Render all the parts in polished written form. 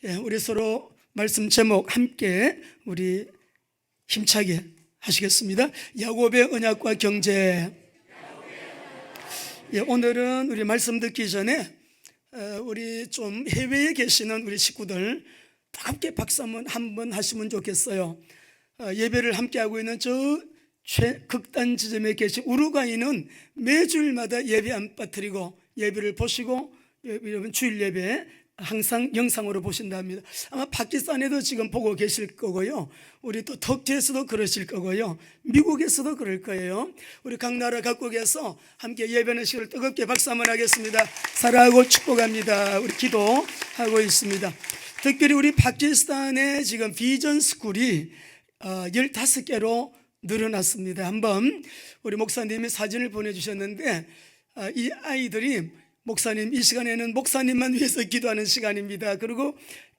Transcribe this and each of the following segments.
우리 서로 말씀 제목 함께 우리 힘차게 하시겠습니다. 야곱의 언약과 경제. 오늘은 우리 말씀 듣기 전에 우리 좀 해외에 계시는 우리 식구들 함께 박수 한번 하시면 좋겠어요. 예배를 함께 하고 있는 저 최극단 지점에 계신 우루과이는 매주일마다 예배 안 빠뜨리고 예배를 보시고 여러분 주일 예배 항상 영상으로 보신다 합니다. 아마 파키스탄에도 지금 보고 계실 거고요, 우리 또 터키에서도 그러실 거고요, 미국에서도 그럴 거예요. 우리 각 나라 각국에서 함께 예배하는 시간을 뜨겁게 박수 한번 하겠습니다. 사랑하고 축복합니다. 우리 기도하고 있습니다. 특별히 우리 파키스탄에 지금 비전 스쿨이 15개로 늘어났습니다. 한번 우리 목사님이 사진을 보내주셨는데 이 아이들이 목사님, 이 시간에는 목사님만 위해서 기도하는 시간입니다. 그리고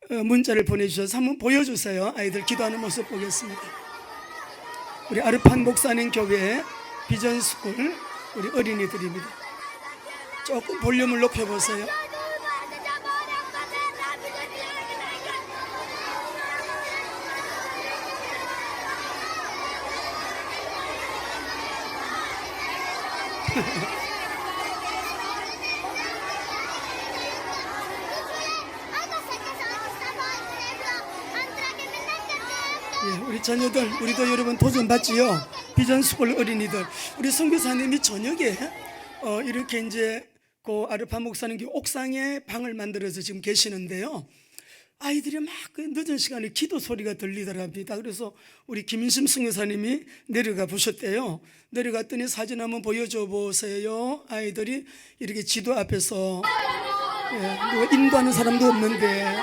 문자를 보내주셔서 한번 보여주세요. 아이들 기도하는 모습 보겠습니다. 우리 아르판 목사님 교회 비전스쿨 우리 어린이들입니다. 조금 볼륨을 높여보세요. 우리 자녀들, 우리도 여러분 도전 받지요. 비전스쿨 어린이들, 우리 선교사님이 저녁에 이렇게 이제 그 아르파 목사님 옥상에 방을 만들어서 지금 계시는데요, 아이들이 막 늦은 시간에 기도 소리가 들리더랍니다. 그래서 우리 김인심 선교사님이 내려가 보셨대요. 내려갔더니 사진 한번 보여줘 보세요. 아이들이 이렇게 지도 앞에서 인도하는 사람도 없는데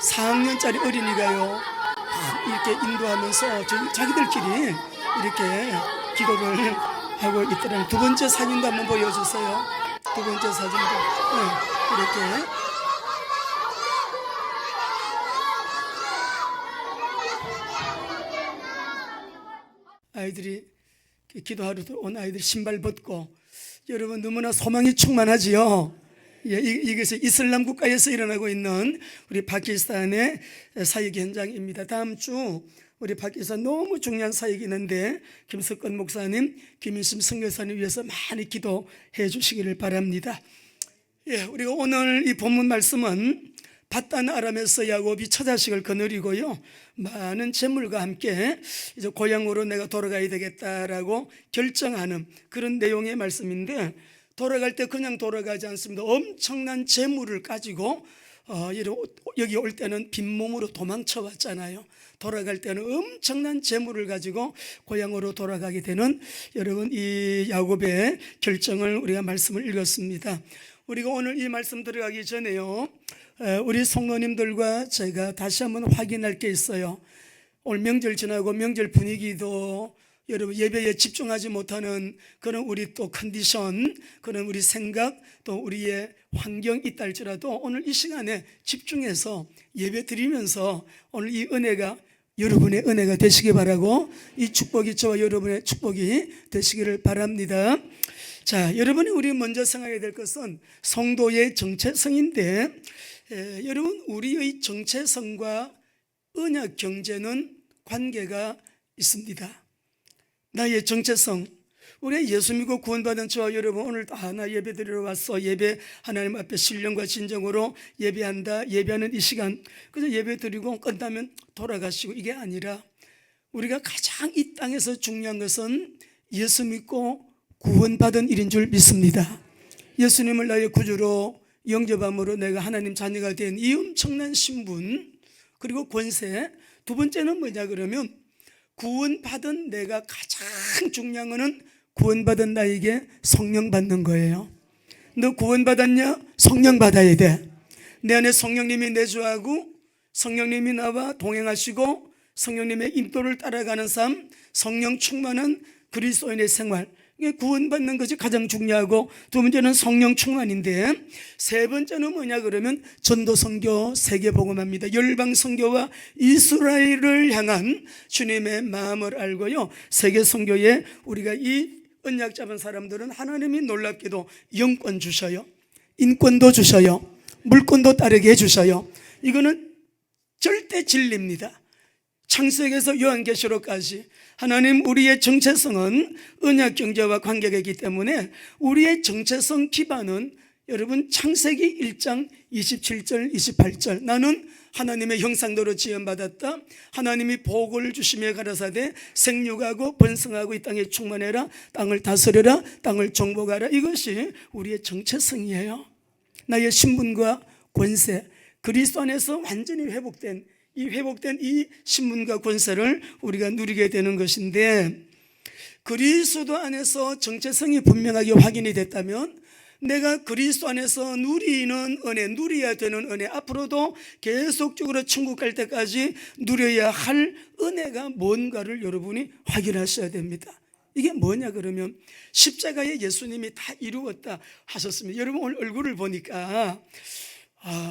4학년짜리 어린이가요 이렇게 인도하면서 자기들끼리 이렇게 기도를 하고 있더라고요. 두 번째 사진도 한번 보여주세요. 두 번째 사진도 이렇게 아이들이 기도하러 온 아이들 신발 벗고, 여러분 너무나 소망이 충만하지요. 이것이 이슬람 국가에서 일어나고 있는 우리 파키스탄의 사역 현장입니다. 다음 주 우리 파키스탄 너무 중요한 사역이 있는데 김석건 목사님, 김인심 선교사님 위해서 많이 기도해 주시기를 바랍니다. 우리가 오늘 이 본문 말씀은 밧단 아람에서 야곱이 처자식을 거느리고요, 많은 재물과 함께 이제 고향으로 내가 돌아가야 되겠다라고 결정하는 그런 내용의 말씀인데, 돌아갈 때 그냥 돌아가지 않습니다. 엄청난 재물을 가지고 여기 올 때는 빈몸으로 도망쳐 왔잖아요. 돌아갈 때는 엄청난 재물을 가지고 고향으로 돌아가게 되는 여러분 이 야곱의 결정을 우리가 말씀을 읽었습니다. 우리가 오늘 이 말씀 들어가기 전에요, 우리 성도님들과 제가 다시 한번 확인할 게 있어요. 오늘 명절 지나고 명절 분위기도 여러분 예배에 집중하지 못하는 그런 우리 또 컨디션, 그런 우리 생각, 또 우리의 환경이 있다 할지라도 오늘 이 시간에 집중해서 예배 드리면서 오늘 이 은혜가 여러분의 은혜가 되시기 바라고, 이 축복이 저와 여러분의 축복이 되시기를 바랍니다. 자, 여러분이 우리 먼저 생각해야 될 것은 성도의 정체성인데, 여러분 우리의 정체성과 언약 경제는 관계가 있습니다. 나의 정체성, 우리 예수 믿고 구원받은 저와 여러분 오늘 나 예배 드리러 왔어, 예배 하나님 앞에 신령과 진정으로 예배한다, 예배하는 이 시간, 그래서 예배 드리고 끝나면 돌아가시고, 이게 아니라 우리가 가장 이 땅에서 중요한 것은 예수 믿고 구원받은 일인 줄 믿습니다. 예수님을 나의 구주로 영접함으로 내가 하나님 자녀가 된 이 엄청난 신분, 그리고 권세. 두 번째는 뭐냐 그러면 구원받은 내가 가장 중요한 거는 구원받은 나에게 성령 받는 거예요. 너 구원받았냐? 성령 받아야 돼. 내 안에 성령님이 내주하고 성령님이 나와 동행하시고 성령님의 인도를 따라가는 삶, 성령 충만한 그리스도인의 생활, 이게 구원받는 것이 가장 중요하고, 두 번째는 성령 충만인데, 세 번째는 뭐냐 그러면 전도 선교, 세계 복음합니다. 열방 선교와 이스라엘을 향한 주님의 마음을 알고요, 세계 선교에 우리가 이 언약 잡은 사람들은 하나님이 놀랍게도 영권 주셔요, 인권도 주셔요, 물건도 따르게 해주셔요. 이거는 절대 진리입니다. 창세기에서 요한계시록까지 하나님 우리의 정체성은 언약 경제와 관계가 있기 때문에 우리의 정체성 기반은 여러분 창세기 1장 27절 28절 나는 하나님의 형상대로 지음받았다. 하나님이 복을 주시며 가라사대 생육하고 번성하고 이 땅에 충만해라. 땅을 다스려라. 땅을 정복하라. 이것이 우리의 정체성이에요. 나의 신분과 권세, 그리스도 안에서 완전히 회복된 이 신분과 권세를 우리가 누리게 되는 것인데, 그리스도 안에서 정체성이 분명하게 확인이 됐다면 내가 그리스도 안에서 누리는 은혜, 누려야 되는 은혜, 앞으로도 계속적으로 천국 갈 때까지 누려야 할 은혜가 뭔가를 여러분이 확인하셔야 됩니다. 이게 뭐냐 그러면 십자가에 예수님이 다 이루었다 하셨습니다. 여러분 오늘 얼굴을 보니까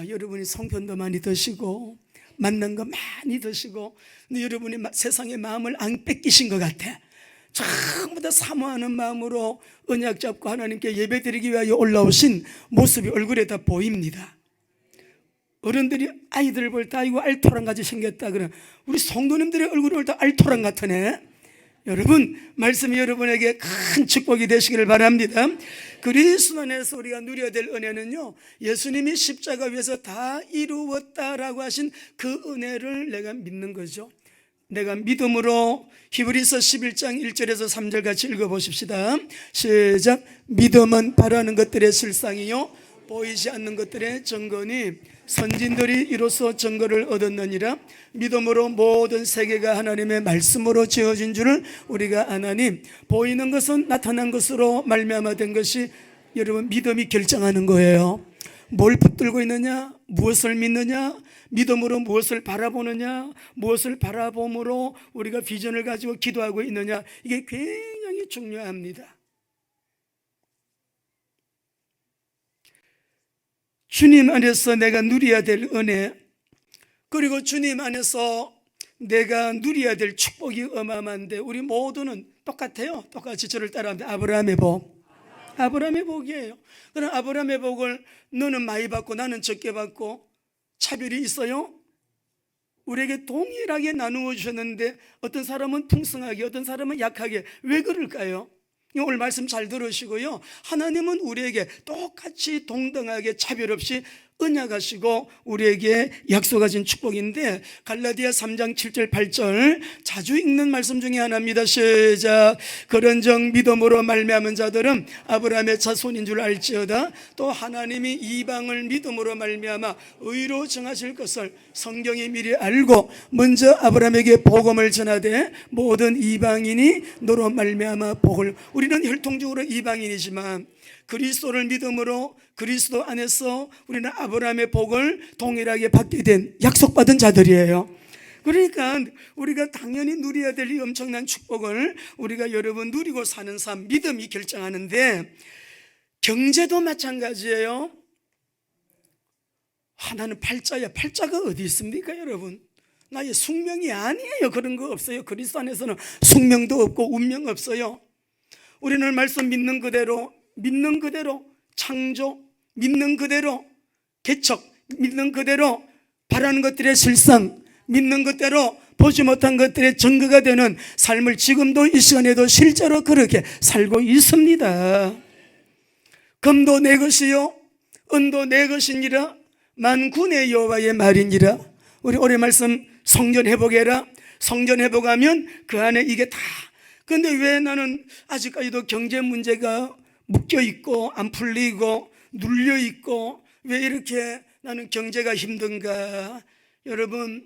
여러분이 성편도 많이 드시고 만난 거 많이 드시고, 근데 여러분이 세상의 마음을 안 뺏기신 것 같아. 전부 다 사모하는 마음으로 언약 잡고 하나님께 예배드리기 위하여 올라오신 모습이 얼굴에 다 보입니다. 어른들이 아이들 볼 때 아이고 알토란같이 생겼다 그러면 우리 성도님들의 얼굴이 올 때 알토란 같으네. 여러분 말씀이 여러분에게 큰 축복이 되시기를 바랍니다. 그리스도 안에서 우리가 누려야 될 은혜는요, 예수님이 십자가 위에서 다 이루었다라고 하신 그 은혜를 내가 믿는 거죠. 내가 믿음으로 히브리서 11장 1절에서 3절 같이 읽어보십시다. 시작. 믿음은 바라는 것들의 실상이요 보이지 않는 것들의 증거니 선진들이 이로써 증거를 얻었느니라. 믿음으로 모든 세계가 하나님의 말씀으로 지어진 줄을 우리가 아나니 보이는 것은 나타난 것으로 말미암아 된 것이 여러분 믿음이 결정하는 거예요. 뭘 붙들고 있느냐, 무엇을 믿느냐, 믿음으로 무엇을 바라보느냐, 무엇을 바라봄으로 우리가 비전을 가지고 기도하고 있느냐, 이게 굉장히 중요합니다. 주님 안에서 내가 누려야 될 은혜, 그리고 주님 안에서 내가 누려야 될 축복이 어마어마한데 우리 모두는 똑같아요. 똑같이 저를 따라합니다. 아브라함의 복, 아브라함의 복이에요. 그럼 아브라함의 복을 너는 많이 받고 나는 적게 받고 차별이 있어요? 우리에게 동일하게 나누어 주셨는데 어떤 사람은 풍성하게, 어떤 사람은 약하게. 왜 그럴까요? 오늘 말씀 잘 들으시고요, 하나님은 우리에게 똑같이 동등하게 차별 없이 언약하시고 우리에게 약속하신 축복인데, 갈라디아 3장 7절 8절 자주 읽는 말씀 중에 하나입니다. 시작. 그런즉 믿음으로 말미암은 자들은 아브라함의 자손인 줄 알지어다. 또 하나님이 이방을 믿음으로 말미암아 의로 정하실 것을 성경이 미리 알고 먼저 아브라함에게 복음을 전하되 모든 이방인이 너로 말미암아 복을. 우리는 혈통적으로 이방인이지만 그리스도를 믿음으로 그리스도 안에서 우리는 아브라함의 복을 동일하게 받게 된 약속받은 자들이에요. 그러니까 우리가 당연히 누려야 될 이 엄청난 축복을 우리가 여러분 누리고 사는 삶, 믿음이 결정하는데, 경제도 마찬가지예요. 나는 팔자야. 팔자가 어디 있습니까 여러분? 나의 숙명이 아니에요. 그런 거 없어요. 그리스도 안에서는 숙명도 없고 운명 없어요. 우리는 말씀 믿는 그대로, 믿는 그대로 창조, 믿는 그대로 개척, 믿는 그대로 바라는 것들의 실상, 믿는 그대로 보지 못한 것들의 증거가 되는 삶을 지금도 이 시간에도 실제로 그렇게 살고 있습니다. 금도 내 것이요 은도 내 것이니라 만군의 여호와의 말이니라. 우리 올해 말씀 성전 회복해라. 성전 회복하면 그 안에 이게 다. 근데 왜 나는 아직까지도 경제 문제가 묶여있고 안 풀리고 눌려있고 왜 이렇게 나는 경제가 힘든가? 여러분,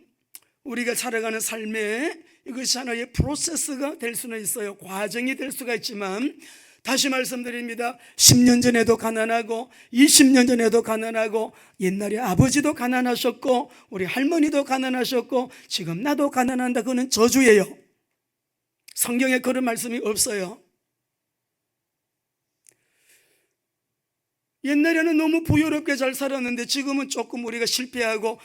우리가 살아가는 삶에 이것이 하나의 프로세스가 될 수는 있어요. 과정이 될 수가 있지만 다시 말씀드립니다. 10년 전에도 가난하고 20년 전에도 가난하고 옛날에 아버지도 가난하셨고 우리 할머니도 가난하셨고 지금 나도 가난한다. 그거는 저주예요. 성경에 그런 말씀이 없어요. 옛날에는 너무 부유롭게 잘 살았는데 지금은 조금 우리가 실패하고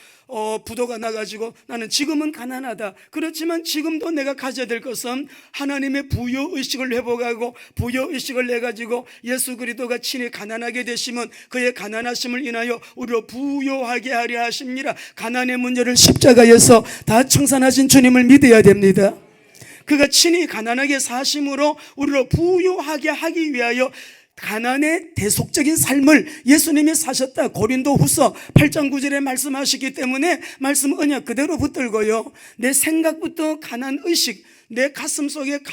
부도가 나가지고 나는 지금은 가난하다. 그렇지만 지금도 내가 가져야 될 것은 하나님의 부유의식을 회복하고 부유의식을 내가지고 예수 그리스도가 친히 가난하게 되시면 그의 가난하심을 인하여 우리로 부유하게 하려 하십니다. 가난의 문제를 십자가에서 다 청산하신 주님을 믿어야 됩니다. 그가 친히 가난하게 사심으로 우리로 부유하게 하기 위하여 가난의 대속적인 삶을 예수님이 사셨다. 고린도후서 8장 9절에 말씀하시기 때문에 말씀 언약 그대로 붙들고요, 내 생각부터 가난의식, 내 가슴속에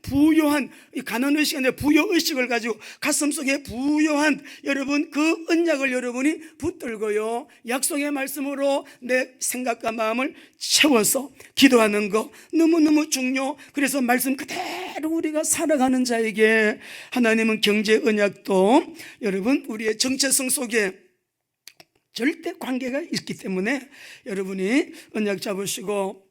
부요한 가난의식이 아니라 부여의식을 가지고 가슴속에 부요한 여러분 그 언약을 여러분이 붙들고요, 약속의 말씀으로 내 생각과 마음을 채워서 기도하는 거 너무너무 중요. 그래서 말씀 그대로 우리가 살아가는 자에게 하나님은 경제 언약도 여러분 우리의 정체성 속에 절대 관계가 있기 때문에 여러분이 언약 잡으시고,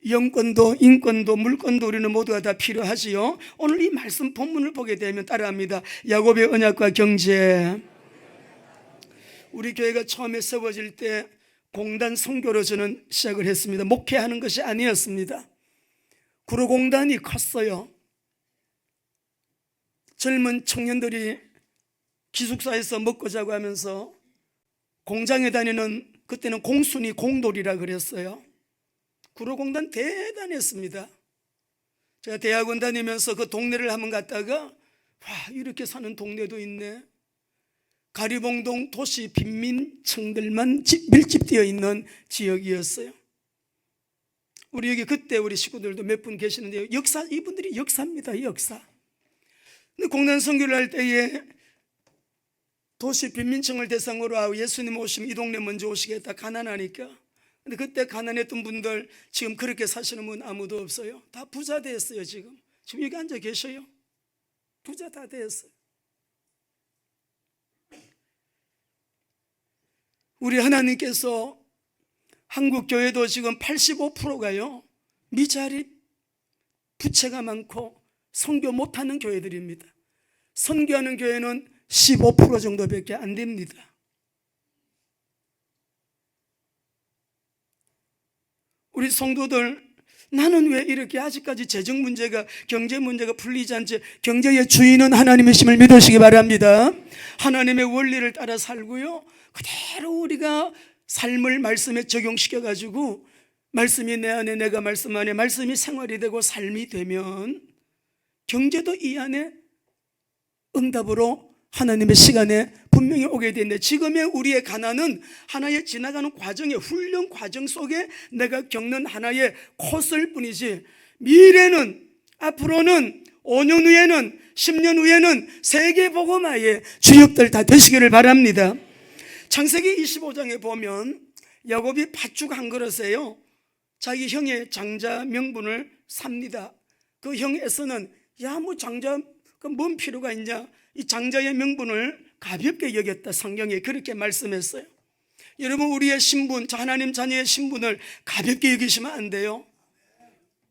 영권도 인권도 물권도 우리는 모두가 다 필요하지요. 오늘 이 말씀 본문을 보게 되면 따라합니다. 야곱의 언약과 경제. 우리 교회가 처음에 세워질 때 공단 선교로 저는 시작을 했습니다. 목회하는 것이 아니었습니다. 구로공단이 컸어요. 젊은 청년들이 기숙사에서 먹고 자고 하면서 공장에 다니는, 그때는 공순이 공돌이라 그랬어요. 구로공단 대단했습니다. 제가 대학원 다니면서 그 동네를 한번 갔다가 와, 이렇게 사는 동네도 있네. 가리봉동 도시 빈민층들만 밀집되어 있는 지역이었어요. 우리 여기 그때 우리 식구들도 몇 분 계시는데 이분들이 역사입니다. 역사. 근데 공단 선교를 할 때에 도시 빈민층을 대상으로 하고 예수님 오시면 이 동네 먼저 오시겠다, 가난하니까. 근데 그때 가난했던 분들 지금 그렇게 사시는 분 아무도 없어요. 다 부자 됐어요. 지금 여기 앉아 계셔요. 부자 다 됐어요. 우리 하나님께서 한국 교회도 지금 85%가요 미자립, 부채가 많고 선교 못하는 교회들입니다. 선교하는 교회는 15% 정도밖에 안 됩니다. 우리 성도들, 나는 왜 이렇게 아직까지 재정 문제가, 경제 문제가 풀리지 않지? 경제의 주인은 하나님이심을 믿으시기 바랍니다. 하나님의 원리를 따라 살고요, 그대로 우리가 삶을 말씀에 적용시켜가지고 말씀이 내 안에, 내가 말씀 안에, 말씀이 생활이 되고 삶이 되면 경제도 이 안에 응답으로 하나님의 시간에 분명히 오게 되는데, 지금의 우리의 가난은 하나의 지나가는 과정의 훈련 과정 속에 내가 겪는 하나의 코스일 뿐이지, 미래는, 앞으로는 5년 후에는, 10년 후에는 세계복음화의 주역들 다 되시기를 바랍니다. 창세기 25장에 보면 야곱이 팥죽 한 그릇에요 자기 형의 장자 명분을 삽니다. 그 형 에서는 야, 뭐 장자 뭔 필요가 있냐, 이 장자의 명분을 가볍게 여겼다. 성경에 그렇게 말씀했어요. 여러분, 우리의 신분, 하나님 자녀의 신분을 가볍게 여기시면 안 돼요.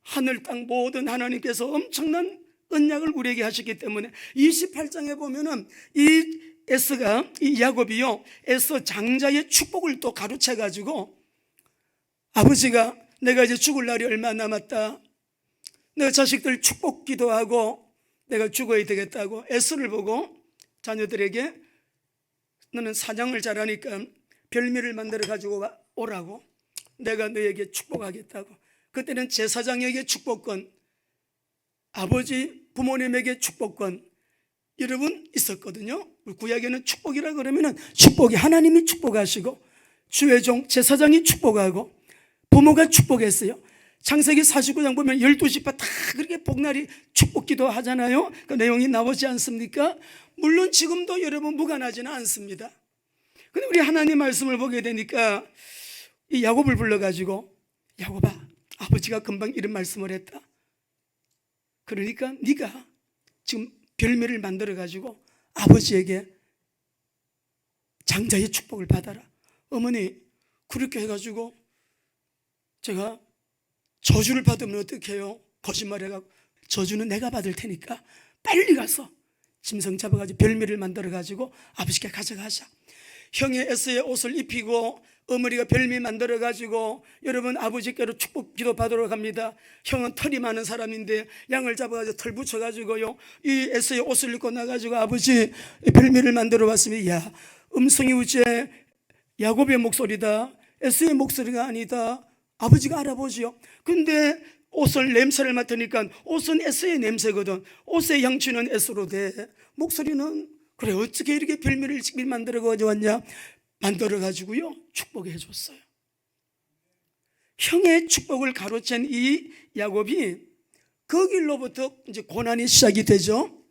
하늘 땅 모든 하나님께서 엄청난 언약을 우리에게 하셨기 때문에 28장에 보면은 이 에서가, 이 야곱이요, 에서 장자의 축복을 또 가로채 가지고, 아버지가 내가 이제 죽을 날이 얼마 남았다, 내가 자식들 축복 기도하고 내가 죽어야 되겠다고 에서를 보고 자녀들에게 너는 사냥을 잘하니까 별미를 만들어 가지고 오라고, 내가 너에게 축복하겠다고. 그때는 제사장에게 축복권, 아버지 부모님에게 축복권 여러분 있었거든요. 구약에는 축복이라 그러면은 축복이 하나님이 축복하시고 주의 종 제사장이 축복하고 부모가 축복했어요. 창세기 49장 보면 12지파 다 그렇게 복날이 축복기도 하잖아요. 그 내용이 나오지 않습니까? 물론 지금도 여러분 무관하지는 않습니다. 근데 우리 하나님 말씀을 보게 되니까 이 야곱을 불러가지고, 야곱아, 아버지가 금방 이런 말씀을 했다. 그러니까 네가 지금 별미를 만들어가지고 아버지에게 장자의 축복을 받아라. 어머니, 그렇게 해가지고 제가 저주를 받으면 어떡해요? 거짓말해가지고 저주는 내가 받을 테니까 빨리 가서 짐승 잡아가지고 별미를 만들어가지고 아버지께 가져가자. 형이 에서의 옷을 입히고 어머니가 별미 만들어가지고 여러분 아버지께로 축복 기도 받으러 갑니다. 형은 털이 많은 사람인데 양을 잡아가지고 털 붙여가지고요 이 에서의 옷을 입고 나가지고 아버지 별미를 만들어 왔습니다. 야, 음성이 우째 야곱의 목소리다, 에서의 목소리가 아니다. 아버지가 알아보지요. 근데 옷을 냄새를 맡으니까 옷은 에서의 냄새거든. 옷의 향취는 에서로 돼. 목소리는 그래 어떻게 이렇게 별미를 만들어 가져왔냐? 만들어 가지고요 축복해 줬어요. 형의 축복을 가로챈 이 야곱이 그 길로부터 이제 고난이 시작이 되죠.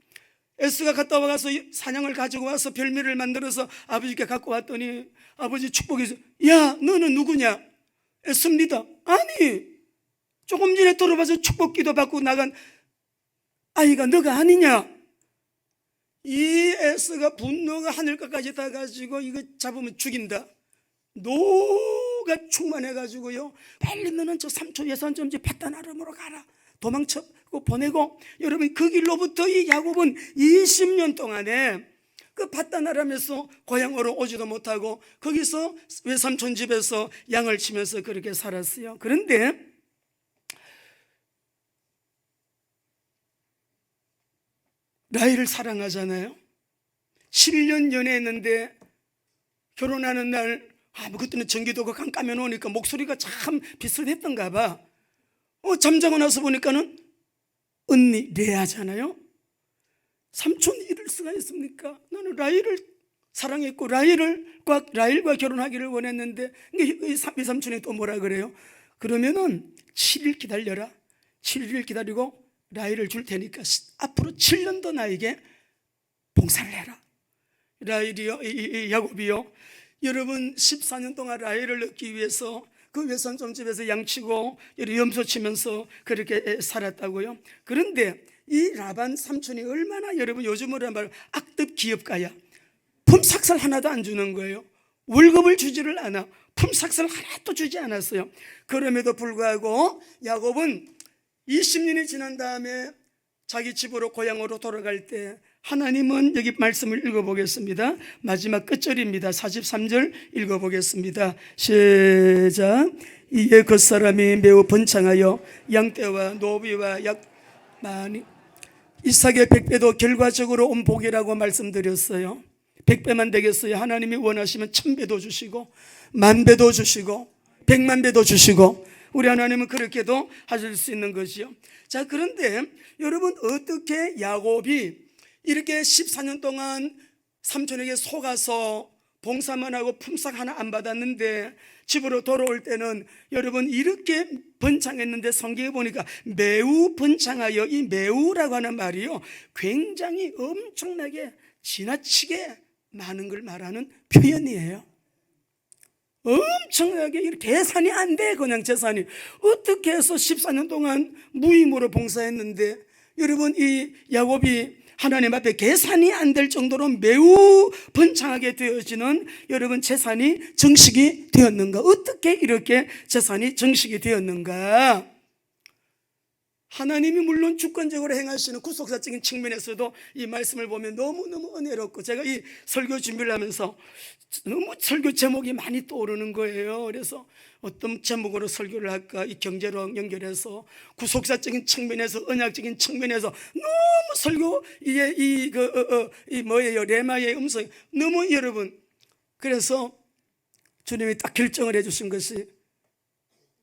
에스가 갔다 와서 사냥을 가지고 와서 별미를 만들어서 아버지께 갖고 왔더니 아버지 축복해서 야 너는 누구냐? 에스입니다. 아니 조금 전에 들어봐서 축복 기도 받고 나간 아이가 너가 아니냐? 이 에스가 분노가 하늘까지 다 가지고 이거 잡으면 죽인다. 노가 충만해가지고요 빨리 너는 저 삼촌 예산 좀 파단 아람으로 가라. 도망쳐 보내고 여러분 그 길로부터 이 야곱은 20년 동안에 그 파단 아람에서 고향으로 오지도 못하고 거기서 외삼촌 집에서 양을 치면서 그렇게 살았어요. 그런데 라헬을 사랑하잖아요. 7년 연애했는데 결혼하는 날 그때는 전기도가 깜깜해 놓으니까 목소리가 참 비슷했던가 봐. 잠자고 나서 보니까는 언니 레아잖아요. 삼촌 이럴 수가 있습니까? 나는 라헬을 사랑했고 라헬과 결혼하기를 원했는데 이 삼촌이 또 뭐라 그래요? 그러면은 7일 기다려라. 7일 기다리고 라헬을 줄 테니까 앞으로 7년 더 나에게 봉사를 해라. 라헬이요, 야곱이요. 여러분 14년 동안 라헬을 얻기 위해서 그 외삼촌 집에서 양치고 염소 치면서 그렇게 살았다고요. 그런데 이 라반 삼촌이 얼마나 여러분 요즘으로 말 악덕 기업가야. 품삯을 하나도 안 주는 거예요. 월급을 주지를 않아. 품삯을 하나도 주지 않았어요. 그럼에도 불구하고 야곱은 20년이 지난 다음에 자기 집으로 고향으로 돌아갈 때 하나님은 여기 말씀을 읽어보겠습니다. 마지막 끝절입니다. 43절 읽어보겠습니다. 시작. 이에 그 사람이 매우 번창하여 양떼와 노비와 약 많이 이삭의 100배도 결과적으로 온 복이라고 말씀드렸어요. 100배만 되겠어요. 하나님이 원하시면 1000배도 주시고 10,000배도 주시고 100,000배도 주시고 우리 하나님은 그렇게도 하실 수 있는 것이요. 자, 그런데 여러분 어떻게 야곱이 이렇게 14년 동안 삼촌에게 속아서 봉사만 하고 품삯 하나 안 받았는데 집으로 돌아올 때는 여러분 이렇게 번창했는데 성경에 보니까 매우 번창하여, 이 매우라고 하는 말이요 굉장히 엄청나게 지나치게 많은 걸 말하는 표현이에요. 엄청나게 계산이 안 돼. 그냥 재산이 어떻게 해서 14년 동안 무임으로 봉사했는데 여러분 이 야곱이 하나님 앞에 계산이 안 될 정도로 매우 번창하게 되어지는 여러분 재산이 정식이 되었는가? 어떻게 이렇게 재산이 정식이 되었는가? 하나님이 물론 주권적으로 행하시는 구속사적인 측면에서도 이 말씀을 보면 너무너무 은혜롭고, 제가 이 설교 준비를 하면서 너무 설교 제목이 많이 떠오르는 거예요. 그래서 어떤 제목으로 설교를 할까, 이 경제로 연결해서 구속사적인 측면에서, 언약적인 측면에서 너무 설교 이 뭐예요, 레마의 음성 너무 여러분, 그래서 주님이 딱 결정을 해주신 것이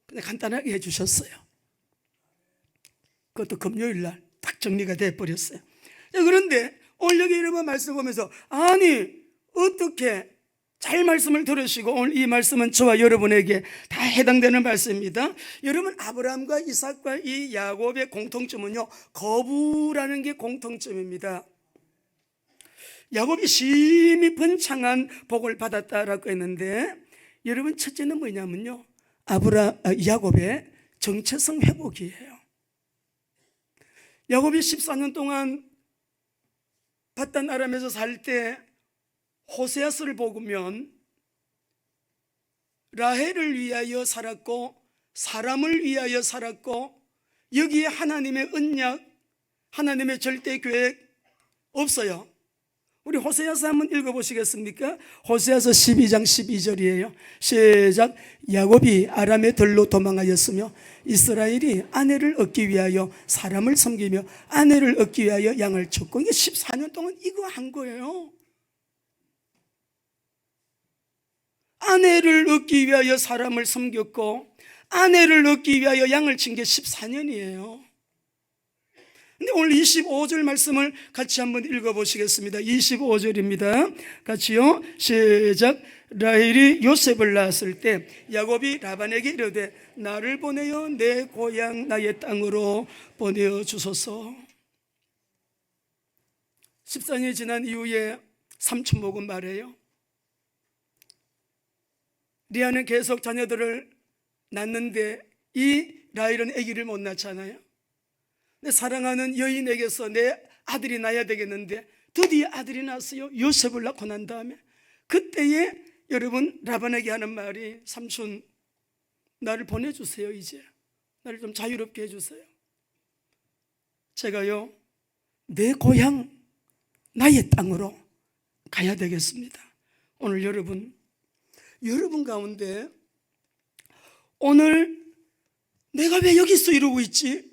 그냥 간단하게 해주셨어요. 그것도 금요일 날 딱 정리가 돼버렸어요. 그런데 오늘 여기 이런 말씀 보면서 아니 어떻게 잘 말씀을 들으시고 오늘 이 말씀은 저와 여러분에게 다 해당되는 말씀입니다. 여러분 아브라함과 이삭과 이 야곱의 공통점은요 거부라는 게 공통점입니다. 야곱이 심히 번창한 복을 받았다라고 했는데 여러분 첫째는 뭐냐면요 야곱의 정체성 회복이에요. 야곱이 14년 동안 바단 아람에서 살 때 호세아서를 보면 라헬을 위하여 살았고 사람을 위하여 살았고 여기에 하나님의 언약, 하나님의 절대 계획 없어요. 우리 호세아서 한번 읽어보시겠습니까? 호세아서 12장 12절이에요. 시작. 야곱이 아람의 들로 도망하였으며 이스라엘이 아내를 얻기 위하여 사람을 섬기며 아내를 얻기 위하여 양을 쳤고, 이게 14년 동안 이거 한 거예요. 아내를 얻기 위하여 사람을 섬겼고 아내를 얻기 위하여 양을 친 게 14년이에요. 근데 오늘 25절 말씀을 같이 한번 읽어보시겠습니다. 25절입니다. 같이요. 시작. 라헬이 요셉을 낳았을 때 야곱이 라반에게 이르되 나를 보내어 내 고향 나의 땅으로 보내어 주소서. 14년이 지난 이후에 삼촌 보고 말해요. 리아는 계속 자녀들을 낳는데 이 라헬은 아기를 못 낳잖아요. 내 사랑하는 여인에게서 내 아들이 낳아야 되겠는데 드디어 아들이 낳았어요. 요셉을 낳고 난 다음에 그때에 여러분 라반에게 하는 말이 삼촌 나를 보내주세요. 이제 나를 좀 자유롭게 해주세요. 제가요 내 고향 나의 땅으로 가야 되겠습니다. 오늘 여러분 가운데 오늘 내가 왜 여기서 이러고 있지?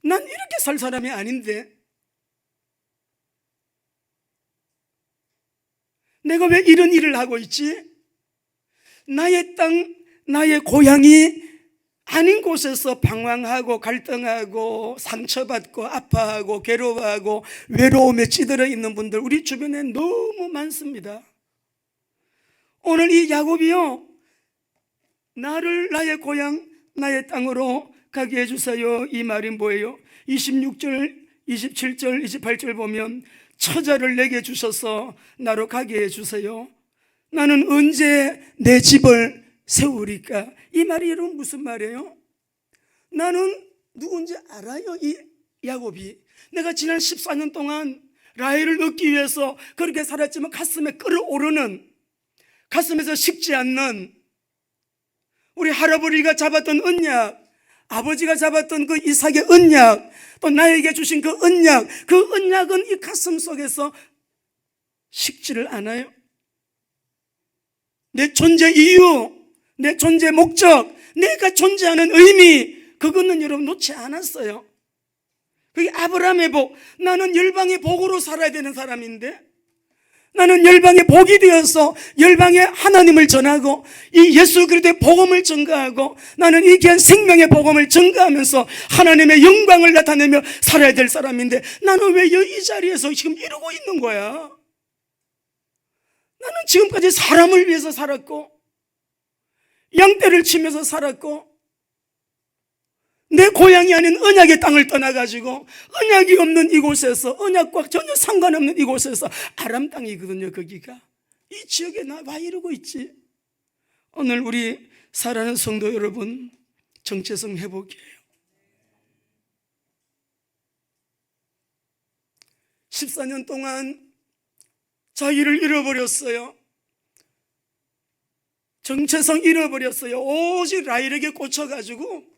난 이렇게 살 사람이 아닌데 내가 왜 이런 일을 하고 있지? 나의 땅, 나의 고향이 아닌 곳에서 방황하고 갈등하고 상처받고 아파하고 괴로워하고 외로움에 찌들어 있는 분들 우리 주변에 너무 많습니다. 오늘 이 야곱이요 나를 나의 고향 나의 땅으로 가게 해주세요. 이 말이 뭐예요? 26절 27절 28절 보면 처자를 내게 주셔서 나로 가게 해주세요. 나는 언제 내 집을 세우리까? 이 말이 여러분 무슨 말이에요? 나는 누군지 알아요. 이 야곱이 내가 지난 14년 동안 라헬을 얻기 위해서 그렇게 살았지만 가슴에 끓어오르는, 가슴에서 식지 않는 우리 할아버지가 잡았던 언약, 아버지가 잡았던 그 이삭의 언약, 또 나에게 주신 그 언약, 그 언약은 이 가슴 속에서 식지를 않아요. 내 존재 이유, 내 존재 목적, 내가 존재하는 의미, 그거는 여러분 놓지 않았어요. 그게 아브라함의 복. 나는 열방의 복으로 살아야 되는 사람인데 나는 열방의 복이 되어서 열방의 하나님을 전하고 이 예수 그리스도의 복음을 전가하고 나는 이 귀한 생명의 복음을 전가하면서 하나님의 영광을 나타내며 살아야 될 사람인데 나는 왜 이 자리에서 지금 이러고 있는 거야? 나는 지금까지 사람을 위해서 살았고 양떼를 치면서 살았고 내 고향이 아닌 언약의 땅을 떠나가지고 언약이 없는 이곳에서, 언약과 전혀 상관없는 이곳에서, 아람 땅이거든요. 거기가 이 지역에 나 와 이러고 있지. 오늘 우리 사랑하는 성도 여러분, 정체성 회복이에요. 14년 동안 자기를 잃어버렸어요. 정체성 잃어버렸어요. 오직 라헬에게 꽂혀가지고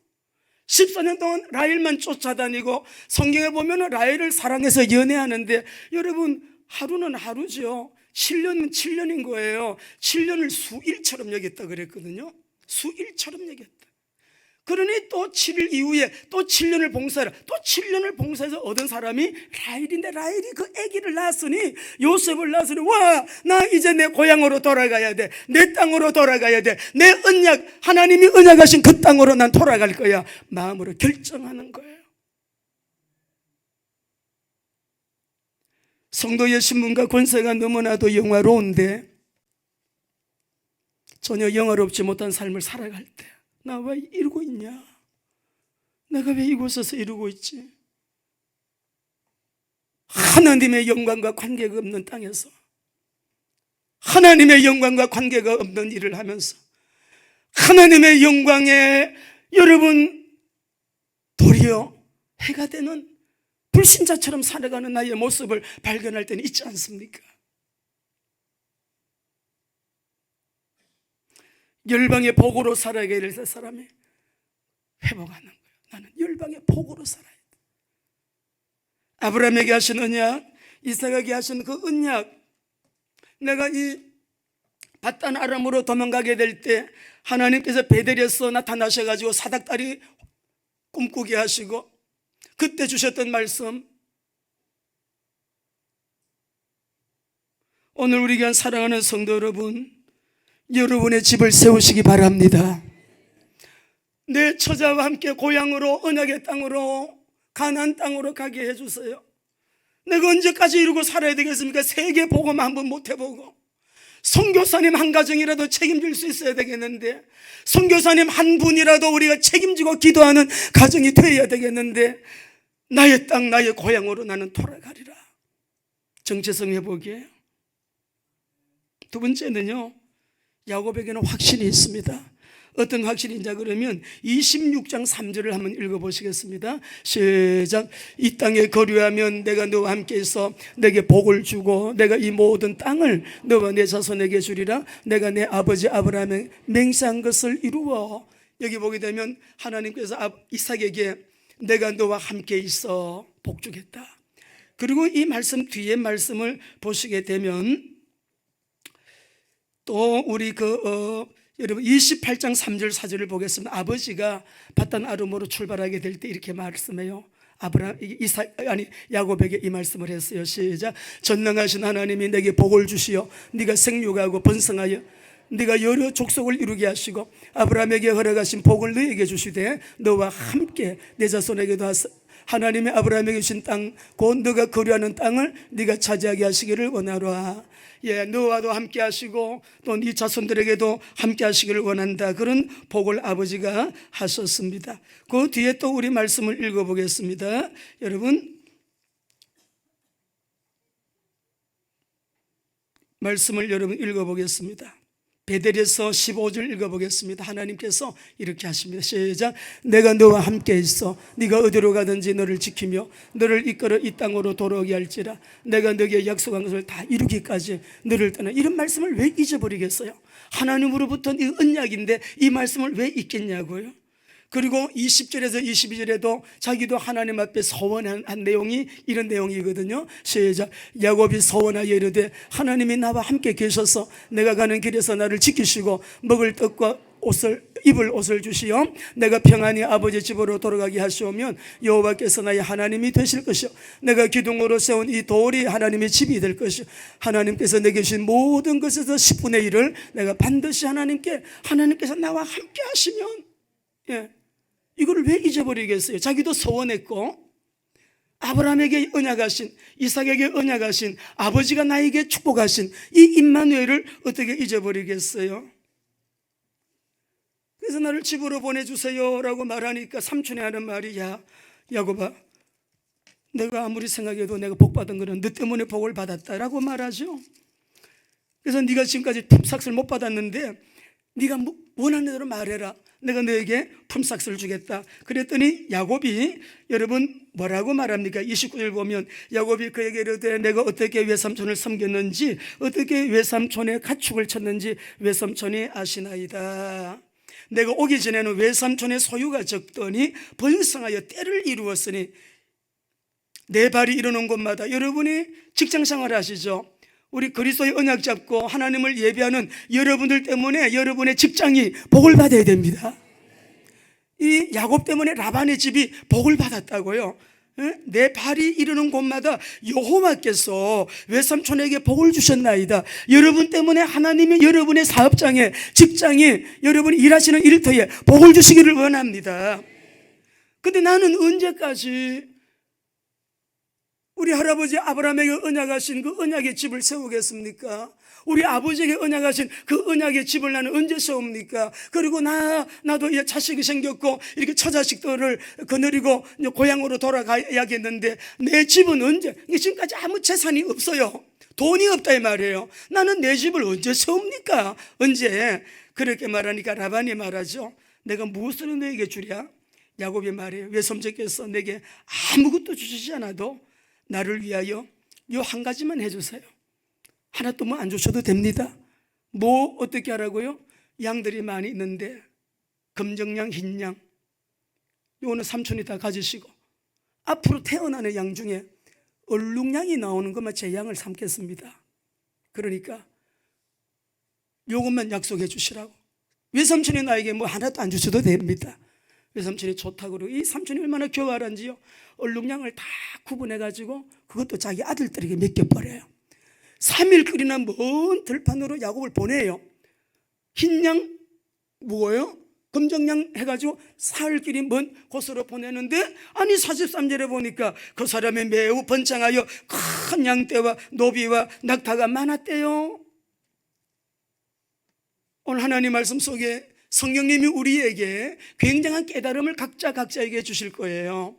14년 동안 라헬만 쫓아다니고, 성경에 보면 라헬을 사랑해서 연애하는데 여러분 하루는 하루죠. 7년은 7년인 거예요. 7년을 수일처럼 여겼다 그랬거든요. 수일처럼 여겼다. 그러니 또 7일 이후에 또 7년을 봉사해라. 또 7년을 봉사해서 얻은 사람이 라헬인데, 라헬이 그 아기를 낳았으니, 요셉을 낳았으니, 와, 나 이제 내 고향으로 돌아가야 돼. 내 땅으로 돌아가야 돼. 내 언약, 하나님이 언약하신 그 땅으로 난 돌아갈 거야. 마음으로 결정하는 거예요. 성도의 신분과 권세가 너무나도 영화로운데 전혀 영화롭지 못한 삶을 살아갈 때 나 왜 이러고 있냐? 내가 왜 이곳에서 이러고 있지? 하나님의 영광과 관계가 없는 땅에서, 하나님의 영광과 관계가 없는 일을 하면서, 하나님의 영광에 여러분 도리어 해가 되는 불신자처럼 살아가는 나의 모습을 발견할 때는 있지 않습니까? 열방의 복으로 살아야 될 사람이 회복하는 거예요. 나는 열방의 복으로 살아야 돼. 아브라함에게 하신 언약, 이삭에게 하신 그 언약, 내가 이 밧단 아람으로 도망가게 될 때 하나님께서 베델에서 나타나셔가지고 사닥다리 꿈꾸게 하시고 그때 주셨던 말씀, 오늘 우리 교회 사랑하는 성도 여러분, 여러분의 집을 세우시기 바랍니다. 내 처자와 함께 고향으로, 언약의 땅으로, 가나안 땅으로 가게 해주세요. 내가 언제까지 이러고 살아야 되겠습니까? 세계 복음 한 번 못 해보고, 선교사님 한 가정이라도 책임질 수 있어야 되겠는데, 선교사님 한 분이라도 우리가 책임지고 기도하는 가정이 되어야 되겠는데, 나의 땅, 나의 고향으로 나는 돌아가리라. 정체성 회복이에요. 두 번째는요, 야곱에게는 확신이 있습니다. 어떤 확신이냐 그러면 26장 3절을 한번 읽어보시겠습니다. 시작. 이 땅에 거류하면 내가 너와 함께 있어 내게 복을 주고 내가 이 모든 땅을 너와 내 자손에게 주리라. 내가 내 아버지 아브라함의 맹세한 것을 이루어. 여기 보게 되면 하나님께서 이삭에게 내가 너와 함께 있어 복 주겠다. 그리고 이 말씀 뒤에 말씀을 보시게 되면 또 우리 여러분 28장 3절 4절을 보겠습니다. 아버지가 밧단 아름으로 출발하게 될 때 이렇게 말씀해요. 야곱에게 이 말씀을 했어요. 시작. 전능하신 하나님이 내게 복을 주시어 네가 생육하고 번성하여 네가 여러 족속을 이루게 하시고 아브라함에게 허락하신 복을 너에게 주시되 너와 함께 내 자손에게도 하사 하나님의 아브라함에게 주신 땅 곧 너가 거류하는 땅을 네가 차지하게 하시기를 원하노라. 예, 너와도 함께 하시고 또 네 자손들에게도 함께 하시기를 원한다. 그런 복을 아버지가 하셨습니다. 그 뒤에 또 우리 말씀을 읽어보겠습니다. 여러분 말씀을 여러분 읽어보겠습니다. 베델에서 15절 읽어보겠습니다. 하나님께서 이렇게 하십니다. 시작. 내가 너와 함께 있어 네가 어디로 가든지 너를 지키며 너를 이끌어 이 땅으로 돌아오게 할지라. 내가 너에게 약속한 것을 다 이루기까지 너를 떠나. 이런 말씀을 왜 잊어버리겠어요? 하나님으로부터 이 언약인데 이 말씀을 왜 잊겠냐고요. 그리고 20절에서 22절에도 자기도 하나님 앞에 서원한 내용이 이런 내용이거든요. 시작. 야곱이 서원하여 이르되 하나님이 나와 함께 계셔서 내가 가는 길에서 나를 지키시고 먹을 떡과 입을 옷을 주시어 내가 평안히 아버지 집으로 돌아가게 하시오면 여호와께서 나의 하나님이 되실 것이요 내가 기둥으로 세운 이 돌이 하나님의 집이 될 것이요 하나님께서 내게 주신 모든 것에서 10분의 1을 내가 반드시 하나님께서 나와 함께 하시면, 예, 이거를 왜 잊어버리겠어요? 자기도 서원했고 아브라함에게 언약하신, 이삭에게 언약하신, 아버지가 나에게 축복하신 이 임마누엘을 어떻게 잊어버리겠어요? 그래서 나를 집으로 보내주세요 라고 말하니까 삼촌이 하는 말이, 야 야곱아, 내가 아무리 생각해도 내가 복받은 거는 너 때문에 복을 받았다라고 말하죠. 그래서 네가 지금까지 품삯을 못 받았는데 네가 원하는 대로 말해라. 내가 너에게 품삯을 주겠다. 그랬더니 야곱이 여러분 뭐라고 말합니까? 29절 보면 야곱이 그에게 이르되 내가 어떻게 외삼촌을 섬겼는지 어떻게 외삼촌의 가축을 쳤는지 외삼촌이 아시나이다. 내가 오기 전에는 외삼촌의 소유가 적더니 번성하여 때를 이루었으니 내 발이 이르는 곳마다, 여러분이 직장생활 하시죠? 우리 그리스도의 언약 잡고 하나님을 예배하는 여러분들 때문에 여러분의 직장이 복을 받아야 됩니다. 이 야곱 때문에 라반의 집이 복을 받았다고요. 내 발이 이르는 곳마다 여호와께서 외삼촌에게 복을 주셨나이다. 여러분 때문에 하나님이 여러분의 사업장에, 직장에, 여러분이 일하시는 일터에 복을 주시기를 원합니다. 근데 나는 언제까지 우리 할아버지 아브라함에게 언약하신 그 언약의 집을 세우겠습니까? 우리 아버지에게 언약하신 그 언약의 집을 나는 언제 세웁니까? 그리고 나도 자식이 생겼고 이렇게 처자식들을 거느리고 고향으로 돌아가야겠는데 내 집은 언제? 지금까지 아무 재산이 없어요. 돈이 없다 이 말이에요. 나는 내 집을 언제 세웁니까? 언제? 그렇게 말하니까 라반이 말하죠. 내가 무엇을 너에게 주랴? 야곱이 말해요. 외손자께서 내게 아무것도 주시지 않아도 나를 위하여 요 한 가지만 해주세요. 하나 또 뭐 안 주셔도 됩니다. 뭐 어떻게 하라고요? 양들이 많이 있는데 검정양, 흰양 요거는 삼촌이 다 가지시고 앞으로 태어나는 양 중에 얼룩량이 나오는 것만 제 양을 삼겠습니다. 그러니까 요것만 약속해 주시라고. 외삼촌이 나에게 뭐 하나도 안 주셔도 됩니다. 외삼촌이 좋다고 그러고, 이 삼촌이 얼마나 교활한지요. 얼룩량을 다 구분해 가지고 그것도 자기 아들들에게 맡겨버려요. 3일 끓이나 먼 들판으로 야곱을 보내요. 흰양 무거워요, 검정양 해가지고 사흘길이 먼 곳으로 보내는데, 아니 43절에 보니까 그 사람이 매우 번창하여 큰 양떼와 노비와 낙타가 많았대요. 오늘 하나님 말씀 속에 성령님이 우리에게 굉장한 깨달음을 각자에게 주실 거예요.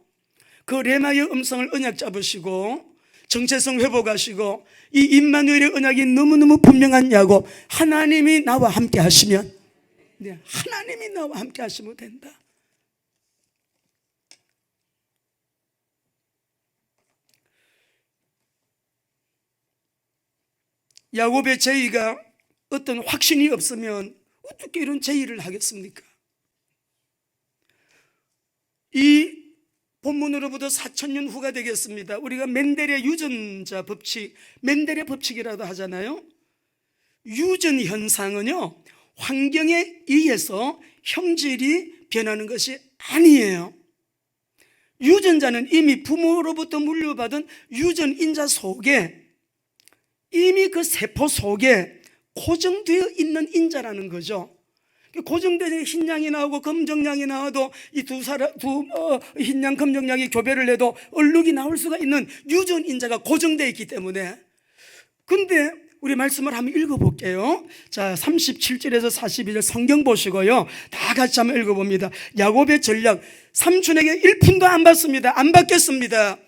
그 레마의 음성을 언약 잡으시고 정체성 회복하시고, 이 임마누엘의 언약이 너무너무 분명한 야곱, 하나님이 나와 함께 하시면, 네, 하나님이 나와 함께 하시면 된다. 야곱의 제의가 어떤 확신이 없으면 어떻게 이런 제의를 하겠습니까? 이 본문으로부터 4000년 후가 되겠습니다. 우리가 멘델의 유전자 법칙, 멘델의 법칙이라도 하잖아요. 유전 현상은요, 환경에 의해서 형질이 변하는 것이 아니에요. 유전자는 이미 부모로부터 물려받은 유전인자 속에, 이미 그 세포 속에 고정되어 있는 인자라는 거죠. 고정된 흰양이 나오고 검정양이 나와도 이 흰양 검정양이 교배를 해도 얼룩이 나올 수가 있는 유전인자가 고정되어 있기 때문에. 근데 우리 말씀을 한번 읽어볼게요. 자, 37절에서 42절 성경 보시고요, 다 같이 한번 읽어봅니다. 야곱의 전략, 삼촌에게 1푼도 안 받습니다. 안 받겠습니다.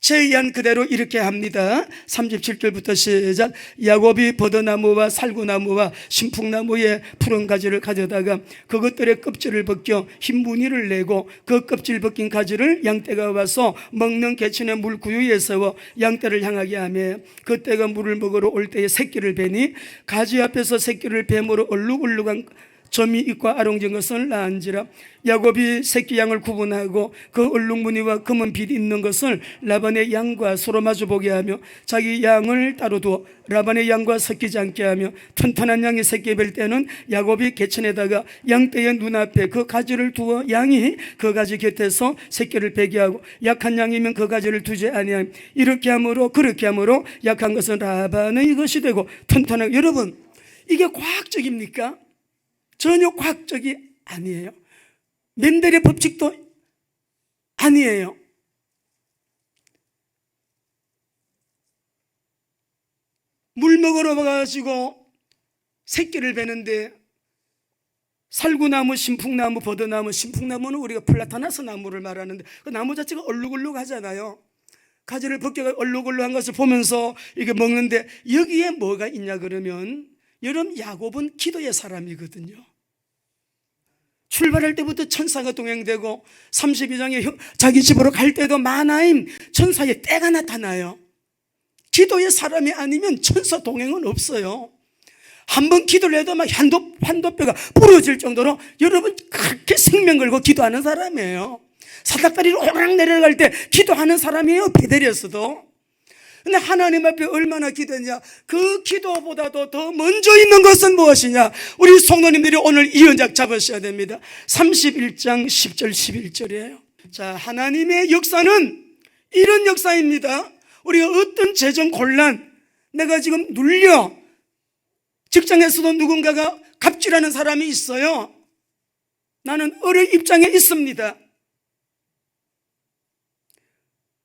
제의한 그대로 이렇게 합니다. 37절부터 시작. 야곱이 버드나무와 살구나무와 신풍나무의 푸른 가지를 가져다가 그것들의 껍질을 벗겨 흰 무늬를 내고, 그 껍질 벗긴 가지를 양떼가 와서 먹는 개천의 물 구유에 세워 양떼를 향하게 하며, 그 떼가 물을 먹으러 올 때에 새끼를 베니 가지 앞에서 새끼를 뱀으로 얼룩얼룩한 점이 있고 아롱진 것을 낳은지라. 야곱이 새끼 양을 구분하고 그 얼룩무늬와 검은 빛이 있는 것을 라반의 양과 서로 마주보게 하며 자기 양을 따로 두어 라반의 양과 섞이지 않게 하며, 튼튼한 양이 새끼 뵐 때는 야곱이 개천에다가 양떼의 눈앞에 그 가지를 두어 양이 그 가지 곁에서 새끼를 베게 하고, 약한 양이면 그 가지를 두지 아니하며, 이렇게 함으로 그렇게 함으로 약한 것은 라반의 것이 되고 튼튼한. 여러분, 이게 과학적입니까? 전혀 과학적이 아니에요. 멘델의 법칙도 아니에요. 물 먹으러 가가지고 새끼를 베는데, 살구나무, 신풍나무, 버드나무, 신풍나무는 우리가 플라타나스 나무를 말하는데 그 나무 자체가 얼룩얼룩 하잖아요. 가지를 벗겨가 얼룩얼룩한 것을 보면서 이게 먹는데, 여기에 뭐가 있냐 그러면, 여러분, 야곱은 기도의 사람이거든요. 출발할 때부터 천사가 동행되고 32장에 자기 집으로 갈 때도 마나임 천사의 떼가 나타나요. 기도의 사람이 아니면 천사 동행은 없어요. 한번 기도를 해도 막 환도뼈가 부러질 정도로, 여러분, 그렇게 생명 걸고 기도하는 사람이에요. 사닥다리로 오르락 내려갈 때 기도하는 사람이에요, 베델이었어도. 근데 하나님 앞에 얼마나 기도했냐? 그 기도보다도 더 먼저 있는 것은 무엇이냐? 우리 성도님들이 오늘 이 언약 잡으셔야 됩니다. 31장 10절 11절이에요 자, 하나님의 역사는 이런 역사입니다. 우리가 어떤 재정 곤란, 내가 지금 눌려, 직장에서도 누군가가 갑질하는 사람이 있어요. 나는 어려운 입장에 있습니다.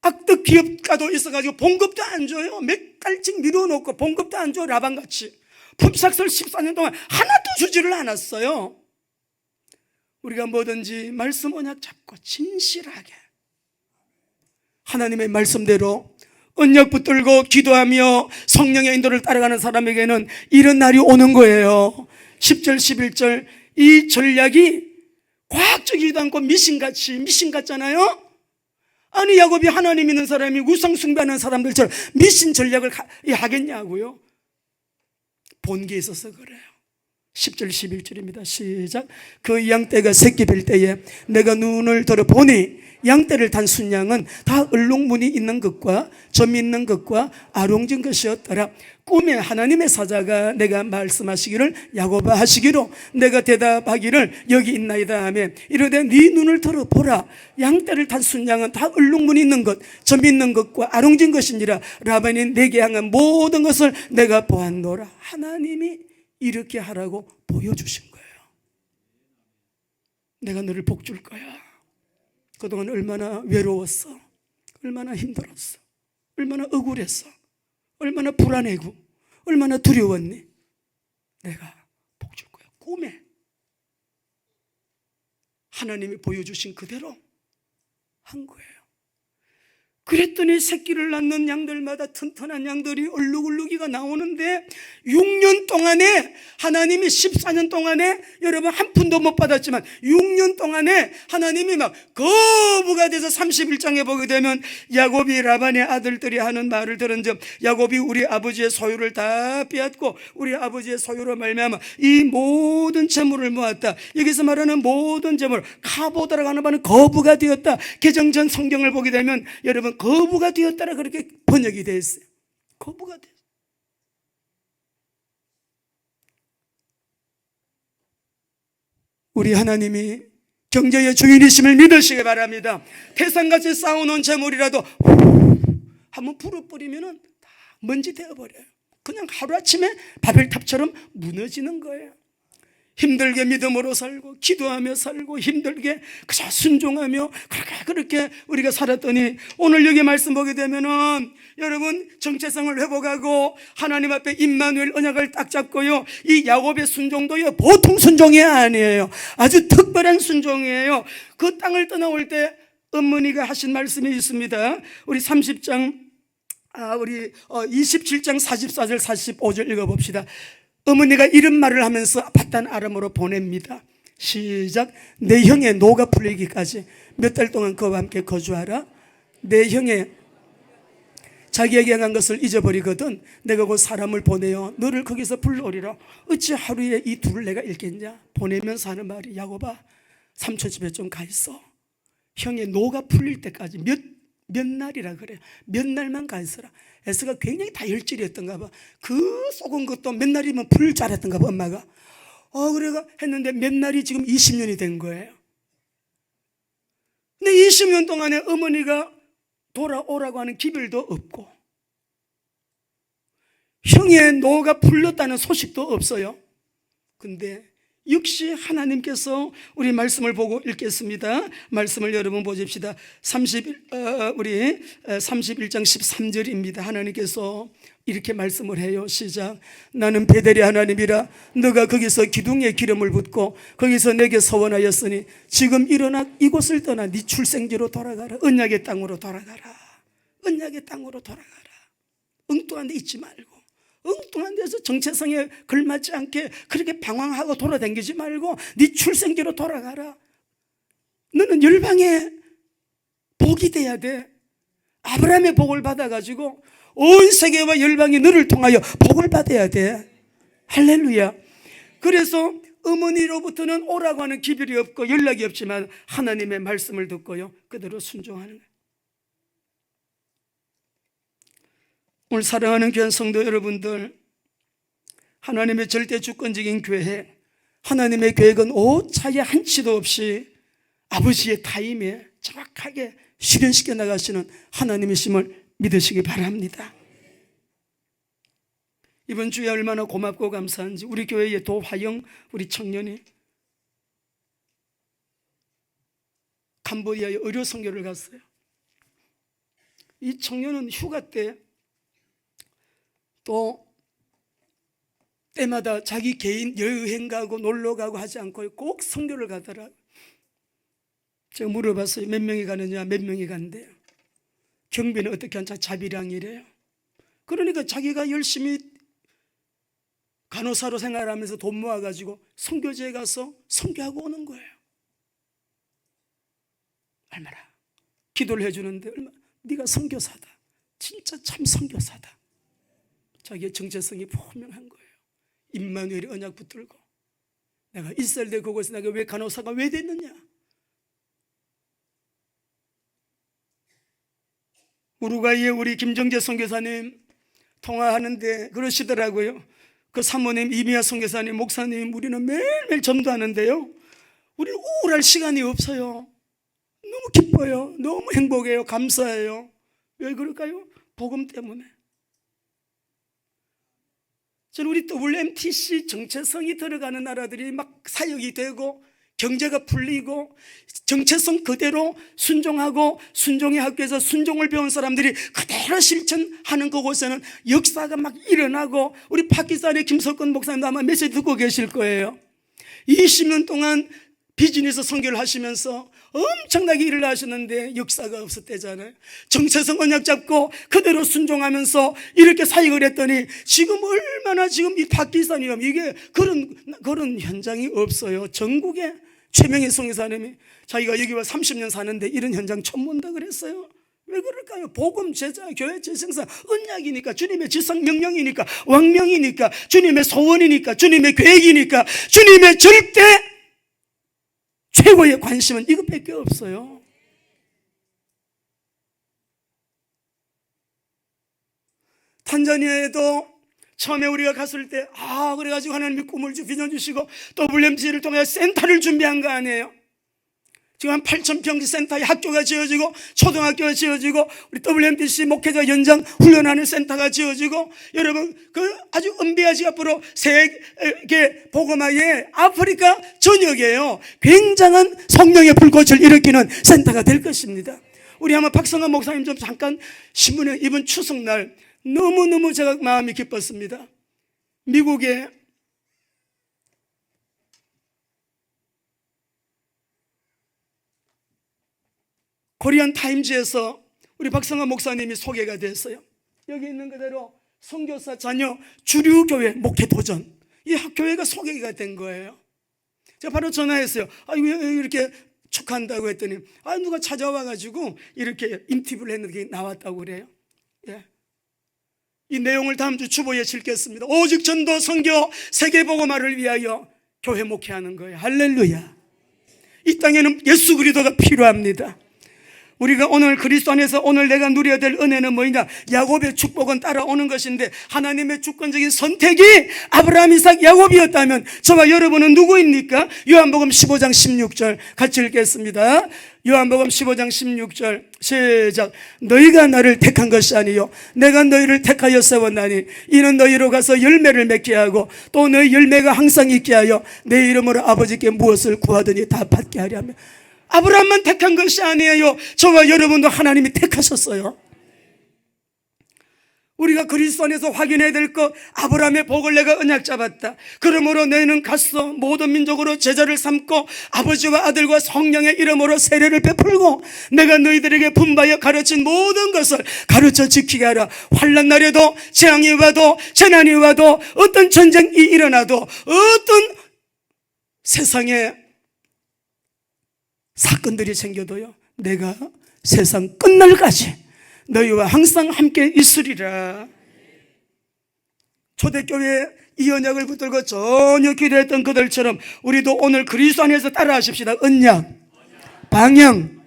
악덕 기업가도 있어가지고 봉급도 안 줘요. 몇 달씩 미뤄놓고 봉급도 안 줘. 라반같이 품삯을 14년 동안 하나도 주지를 않았어요. 우리가 뭐든지 말씀 언약 잡고 진실하게 하나님의 말씀대로 언약 붙들고 기도하며 성령의 인도를 따라가는 사람에게는 이런 날이 오는 거예요. 10절 11절, 이 전략이 과학적이지도 않고 미신 같잖아요. 아니, 야곱이 하나님 믿는 사람이 우상 숭배하는 사람들처럼 미신 전략을 하겠냐고요. 본계에 있어서 그래요. 10절 11절입니다. 시작. 그 양떼가 새끼 뵐 때에 내가 눈을 들어 보니 양떼를 단 순양은 다 얼룩무늬 있는 것과 점 있는 것과 아롱진 것이었더라. 꿈에 하나님의 사자가 내가 말씀하시기를 야곱아 하시기로 내가 대답하기를 여기 있나이다 하며 이르되 네 눈을 들어 보라. 양떼를 단 순양은 다 얼룩무늬 있는 것, 점 있는 것과 아롱진 것이니라. 라반이 내게 향한 모든 것을 내가 보았노라. 하나님이 이렇게 하라고 보여주신 거예요. 내가 너를 복줄 거야. 그동안 얼마나 외로웠어, 얼마나 힘들었어, 얼마나 억울했어, 얼마나 불안해고 얼마나 두려웠니? 내가 복줄 거야. 꿈에 하나님이 보여주신 그대로 한 거예요. 그랬더니 새끼를 낳는 양들마다 튼튼한 양들이 얼룩얼룩이가 나오는데 6년 동안에 하나님이 14년 동안에 여러분 한 푼도 못 받았지만 6년 동안에 하나님이 막 거부가 돼서 31장에 보게 되면 야곱이 라반의 아들들이 하는 말을 들은 점 야곱이 우리 아버지의 소유를 다 빼앗고 우리 아버지의 소유로 말미암아 이 모든 재물을 모았다. 여기서 말하는 모든 재물 카보다라고 하는 말은 거부가 되었다. 개정전 성경을 보게 되면 여러분 거부가 되었다라 그렇게 번역이 되어 있어요. 거부가 되었어요. 우리 하나님이 경제의 주인이심을 믿으시기 바랍니다. 태산같이 쌓아놓은 재물이라도 한번 불어버리면 다 먼지 되어버려요. 그냥 하루아침에 바벨탑처럼 무너지는 거예요. 힘들게 믿음으로 살고 기도하며 살고 힘들게 그저 순종하며 그렇게 우리가 살았더니 오늘 여기 말씀 보게 되면은 여러분 정체성을 회복하고 하나님 앞에 임마누엘 언약을 딱 잡고요. 이 야곱의 순종도요 보통 순종이 아니에요. 아주 특별한 순종이에요. 그 땅을 떠나올 때 어머니가 하신 말씀이 있습니다. 우리 30장 우리 27장 44절 45절 읽어봅시다. 어머니가 이런 말을 하면서 바단 아람으로 보냅니다. 시작. 내 형의 노가 풀리기까지 몇 달 동안 그와 함께 거주하라. 내 형의 자기에게 행한 것을 잊어버리거든 내가 곧 사람을 보내어 너를 거기서 불러오리라. 어찌 하루에 이 둘을 내가 읽겠냐. 보내면서 하는 말이 야곱아 삼촌 집에 좀 가 있어. 형의 노가 풀릴 때까지 몇 날이라 그래. 몇 날만 가 있어라. 에스가 굉장히 다혈질이었던가 봐. 그 썩은 것도 몇 날이면 풀 잘했던가 봐 엄마가. 그래가 했는데 몇 날이 지금 20년이 된 거예요. 근데 20년 동안에 어머니가 돌아오라고 하는 기별도 없고 형의 노가 풀렸다는 소식도 없어요. 근데 역시 하나님께서 우리 말씀을 보고 읽겠습니다. 말씀을 여러분 보십시다. 우리 31장 13절입니다. 하나님께서 이렇게 말씀을 해요. 시작. 나는 베델의 하나님이라 너가 거기서 기둥에 기름을 붓고 거기서 내게 서원하였으니 지금 일어나 이곳을 떠나 네 출생지로 돌아가라. 언약의 땅으로 돌아가라. 언약의 땅으로 돌아가라. 엉뚱한 데 있지 말고 엉뚱한 데서 정체성에 걸맞지 않게 그렇게 방황하고 돌아다니지 말고 네 출생지로 돌아가라. 너는 열방의 복이 돼야 돼. 아브라함의 복을 받아가지고 온 세계와 열방이 너를 통하여 복을 받아야 돼. 할렐루야. 그래서 어머니로부터는 오라고 하는 기별이 없고 연락이 없지만 하나님의 말씀을 듣고요 그대로 순종하는 거예요. 오늘 사랑하는 귀한 성도 여러분들, 하나님의 절대 주권적인 교회, 하나님의 계획은 오차에 한치도 없이 아버지의 타임에 정확하게 실현시켜 나가시는 하나님이심을 믿으시기 바랍니다. 이번 주에 얼마나 고맙고 감사한지 우리 교회의 도화영 우리 청년이 캄보디아에 의료 선교를 갔어요. 이 청년은 휴가 때 또 때마다 자기 개인 여행 가고 놀러 가고 하지 않고 꼭 선교를 가더라. 제가 물어봤어요. 몇 명이 가느냐, 몇 명이 간대요. 경비는 어떻게 한자 자비량이래요. 그러니까 자기가 열심히 간호사로 생활하면서 돈 모아가지고 선교지에 가서 선교하고 오는 거예요. 얼마나 기도를 해주는데 얼마나 네가 선교사다. 진짜 참 선교사다. 자기의 정체성이 분명한 거예요. 임마누엘의 언약 붙들고 내가 이스라엘 그곳에 내가 왜 간호사가 왜 됐느냐? 우루과이에 우리 김정재 선교사님 통화하는데 그러시더라고요. 그 사모님 이미아 선교사님 목사님 우리는 매일매일 전도하는데요, 우리는 우울할 시간이 없어요. 너무 기뻐요. 너무 행복해요. 감사해요. 왜 그럴까요? 복음 때문에. 저는 우리 WMTC 정체성이 들어가는 나라들이 막 사역이 되고 경제가 풀리고 정체성 그대로 순종하고 순종의 학교에서 순종을 배운 사람들이 그대로 실천하는 그곳에는 역사가 막 일어나고, 우리 파키스탄의 김석권 목사님도 아마 메시지 듣고 계실 거예요. 20년 동안 비즈니스 선교를 하시면서 엄청나게 일을 하셨는데 역사가 없었대잖아요. 정체성 언약 잡고 그대로 순종하면서 이렇게 사역을 했더니 지금 얼마나 지금 이 파키스탄이 이게 그런 현장이 없어요. 전국에 최명희 선교사님이 자기가 여기 와 30년 사는데 이런 현장 처음 본다 그랬어요. 왜 그럴까요? 복음, 제자, 교회 재생산, 언약이니까, 주님의 지상 명령이니까, 왕명이니까, 주님의 소원이니까, 주님의 계획이니까, 주님의 절대 최고의 관심은 이것밖에 없어요. 탄자니아에도 처음에 우리가 갔을 때 그래가지고 하나님이 꿈을 비전 주시고 WMC를 통해 센터를 준비한 거 아니에요. 지금 한 8,000평지 센터에 학교가 지어지고 초등학교가 지어지고 우리 WMTC 목회자 연장 훈련하는 센터가 지어지고, 여러분 그 아주 은비아지 앞으로 세계 복음화의 아프리카 전역에요 굉장한 성령의 불꽃을 일으키는 센터가 될 것입니다. 우리 아마 박성환 목사님 좀 잠깐 신문에 이번 추석날 너무너무 제가 마음이 기뻤습니다. 미국의 코리안 타임즈에서 우리 박성환 목사님이 소개가 됐어요. 여기 있는 그대로 선교사 자녀 주류교회 목회 도전, 이 교회가 소개가 된 거예요. 제가 바로 전화했어요. 왜 이렇게 축하한다고 했더니 누가 찾아와가지고 이렇게 인터뷰를 했는데 나왔다고 그래요. 예. 이 내용을 다음 주 주보에 실겠습니다. 오직 전도 선교 세계복음화를 위하여 교회 목회하는 거예요. 할렐루야. 이 땅에는 예수 그리스도가 필요합니다. 우리가 오늘 그리스도 안에서 오늘 내가 누려야 될 은혜는 뭐냐? 야곱의 축복은 따라오는 것인데 하나님의 주권적인 선택이 아브라함, 이삭, 야곱이었다면 저와 여러분은 누구입니까? 요한복음 15장 16절 같이 읽겠습니다. 요한복음 15장 16절 시작. 너희가 나를 택한 것이 아니요 내가 너희를 택하여 세웠나니 이는 너희로 가서 열매를 맺게 하고 또 너희 열매가 항상 있게 하여 내 이름으로 아버지께 무엇을 구하더니 다 받게 하려 하며. 아브라함만 택한 것이 아니에요. 저와 여러분도 하나님이 택하셨어요. 우리가 그리스도 안에서 확인해야 될 것, 아브라함의 복을 내가 언약 잡았다. 그러므로 너희는 가서 모든 민족으로 제자를 삼고 아버지와 아들과 성령의 이름으로 세례를 베풀고 내가 너희들에게 분바여 가르친 모든 것을 가르쳐 지키게 하라. 환난 날에도 재앙이 와도 재난이 와도 어떤 전쟁이 일어나도 어떤 세상에 사건들이 생겨도요 내가 세상 끝날까지 너희와 항상 함께 있으리라. 초대교회 이 언약을 붙들고 전혀 기도했던 그들처럼 우리도 오늘 그리스도 안에서 따라하십시다. 언약, 방향,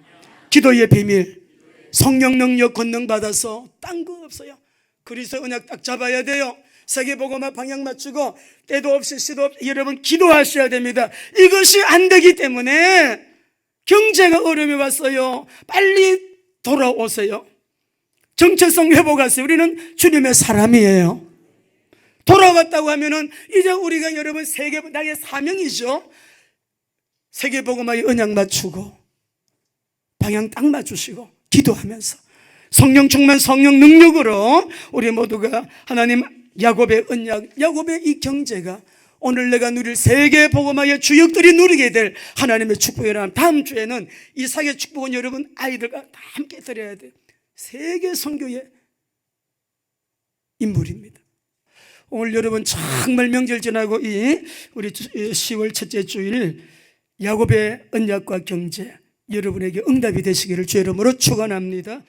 기도의 비밀, 성령 능력 권능 받아서 딴 거 없어요. 그리스도 언약 딱 잡아야 돼요. 세계복음화 방향 맞추고 때도 없이 시도 없이 여러분 기도하셔야 됩니다. 이것이 안 되기 때문에 경제가 어려움이 왔어요. 빨리 돌아오세요. 정체성 회복하세요. 우리는 주님의 사람이에요. 돌아왔다고 하면은 이제 우리가 여러분 나의 사명이죠. 세계복음화의 언약 맞추고 방향 딱 맞추시고 기도하면서 성령 충만 성령 능력으로 우리 모두가 하나님 야곱의 언약, 야곱의 이 경제가 오늘 내가 누릴 세계 복음화의 주역들이 누리게 될 하나님의 축복이라면, 다음 주에는 이삭의 축복은 여러분 아이들과 다 함께 드려야 돼요. 세계 선교의 인물입니다. 오늘 여러분 정말 명절 지나고 우리 10월 첫째 주일 야곱의 언약과 경제 여러분에게 응답이 되시기를 주 이름으로 축원합니다.